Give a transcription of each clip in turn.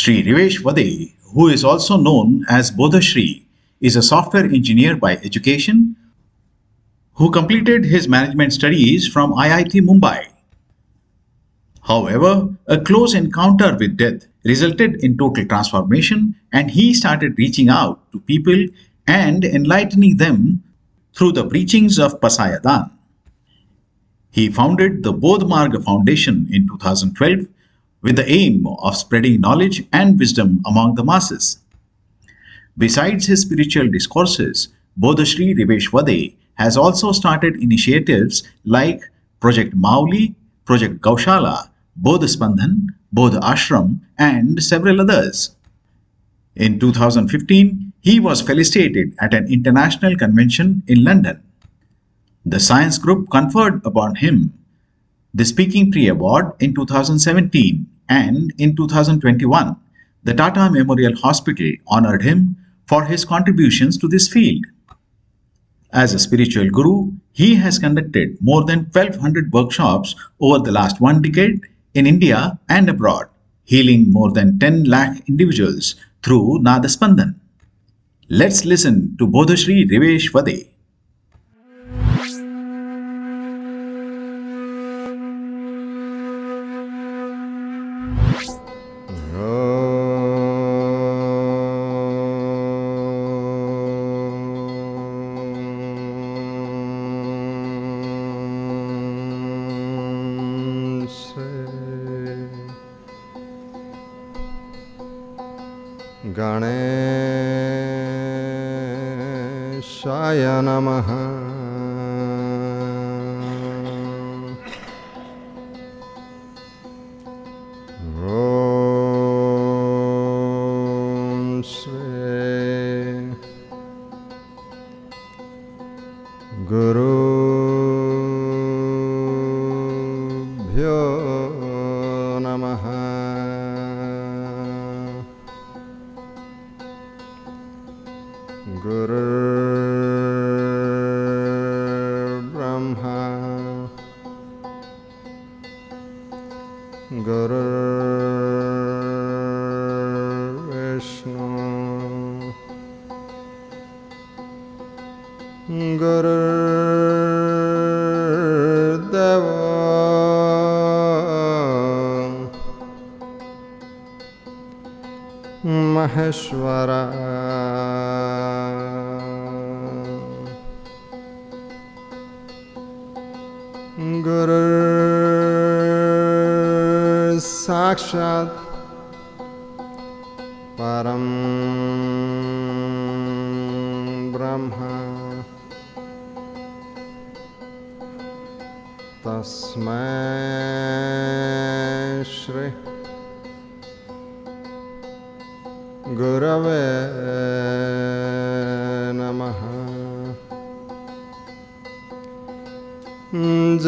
Shri Rivesh Vade, who is also known as Bodhshree, is a software engineer by education who completed his management studies from IIT Mumbai. However, a close encounter with death resulted in total transformation, and he started reaching out to people and enlightening them through the preachings of Pasaydan. He founded the Bodhmarg Foundation in 2012 with the aim of spreading knowledge and wisdom among the masses. Besides his spiritual discourses, Bodhshree Rivesh Vade has also started initiatives like Project Mauli, Project Gaushala, Bodh Spandan, Bodh Ashram, and several others. In 2015, he was felicitated at an international convention in London. The science group conferred upon him the Speaking Tree Award in 2017, and in 2021, the Tata Memorial Hospital honored him for his contributions to this field. As a spiritual guru, he has conducted more than 1,200 workshops over the last 1 decade in India and abroad, healing more than 10 lakh individuals through Nada Spandan. Let's listen to Bodhshree Rivesh Vade. Ganeshaya Namaha. Om Shri Gurubhyo Namaha. Gurur Brahma, Gurur Vishnu, Gurur Deva Maheshwara. Guru Sakshat Param Brahma Tasmai Shri Gurave Namaha. Jai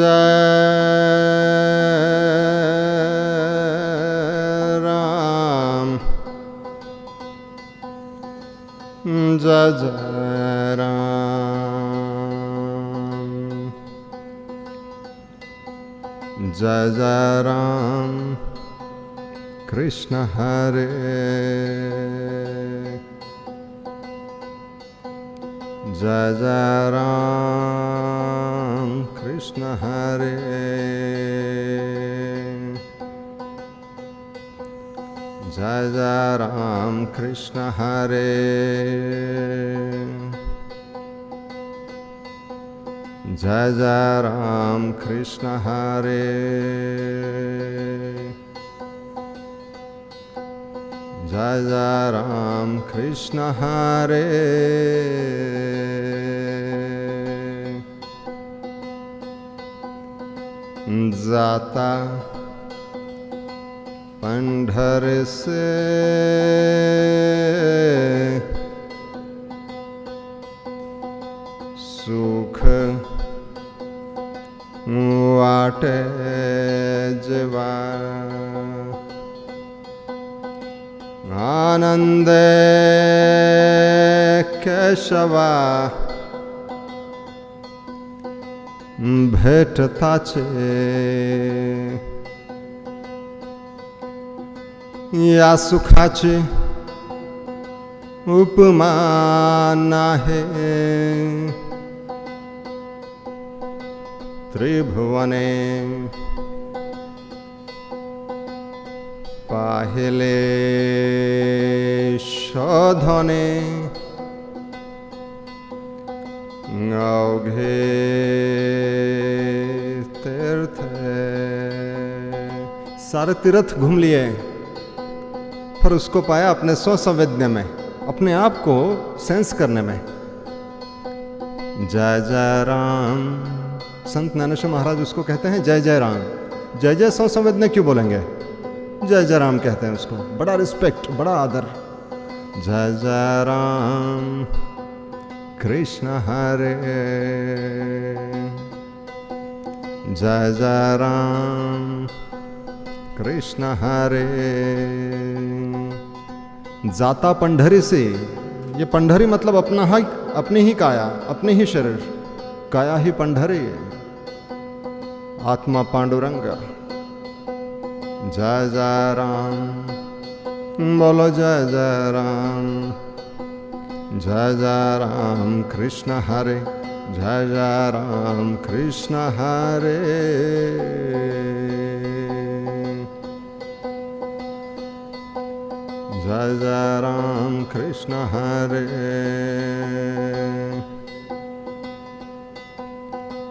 Ram, Jai Jai Ram, Jai Jai Ram, Krishna Hare, Jai Jai Ram, Krishna Hare, Jai Jai Ram, Krishna Hare, Jai Jai Ram, Krishna Hare, Jai Jai Ram, Krishna Hare. जाता पंढर से सुख वाटे जीवा आनंद केशवा भेटता छे या सुखाची उपमा नाही त्रिभुवने पाहिले शोधने अवघे तीर्थ। सारे तीर्थ घूम लिए पर उसको पाया अपने स्व संवेदना में, अपने आप को सेंस करने में। जय जय राम, संत ज्ञानेश्वर महाराज उसको कहते हैं जय जय राम। जय जय स्व संवेदना क्यों बोलेंगे, जय जय राम कहते हैं उसको, बड़ा रिस्पेक्ट, बड़ा आदर। जय जय राम कृष्ण हरे, जय जय राम कृष्ण हरे। जाता पंढरी से, ये पंढरी मतलब अपनी ही काया, अपने ही शरीर, काया ही पंढरी, आत्मा पांडुरंग। जय जय राम, बोलो जय जय राम। जय जय राम कृष्ण हरे, जय जय राम कृष्ण हरे। जय जय राम कृष्ण हरे,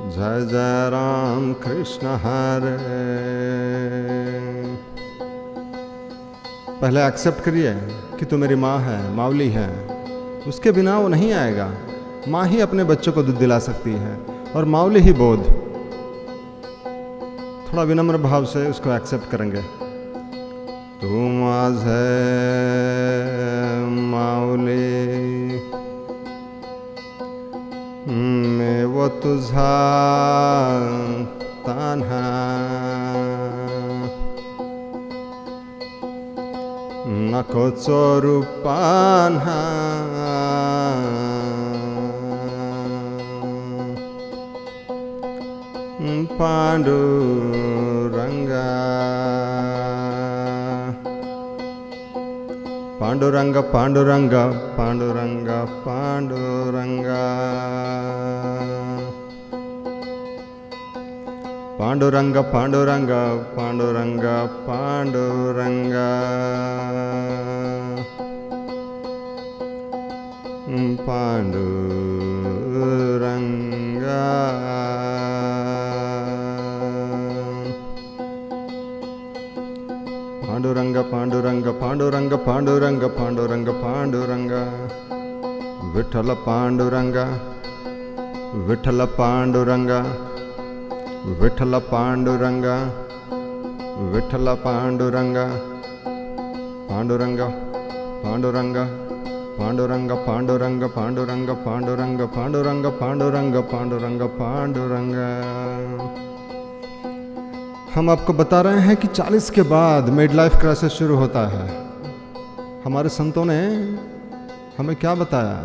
जय जय राम कृष्ण हरे। पहले एक्सेप्ट करिए कि तू मेरी माँ है, मावली है। उसके बिना वो नहीं आएगा। माँ ही अपने बच्चों को दूध दिला सकती है और मावली ही बोध। थोड़ा विनम्र भाव से उसको एक्सेप्ट करेंगे। तू माझे माऊली, मैं वो तुझा तान्हा, नको चोरू पान्हा। पांडुरंगा, पांडुरंग पांडुरंग पांडुरंग पांडुरंग पांडुरंग पांडुरंग पांडुरंग पांडुरंग पांडुरंग। पांडुरंग पांडुरंग पांडुरंग पांडुरंग पांडुरंग पांडुरंग। विठ्ठल पांडुरंग विठ्ठल पांडुरंग विठ्ठल पांडुरंग विठ्ठल पांडुरंग। पांडुरंग पांडुरंग पांडुरंग पांडुरंग पांडुरंग पांडुरंग पांडुरंग पांडुरंग पांडुरंग पांडुरंग। हम आपको बता रहे हैं कि 40 के बाद मिड लाइफ क्राइसिस शुरू होता है। हमारे संतों ने हमें क्या बताया?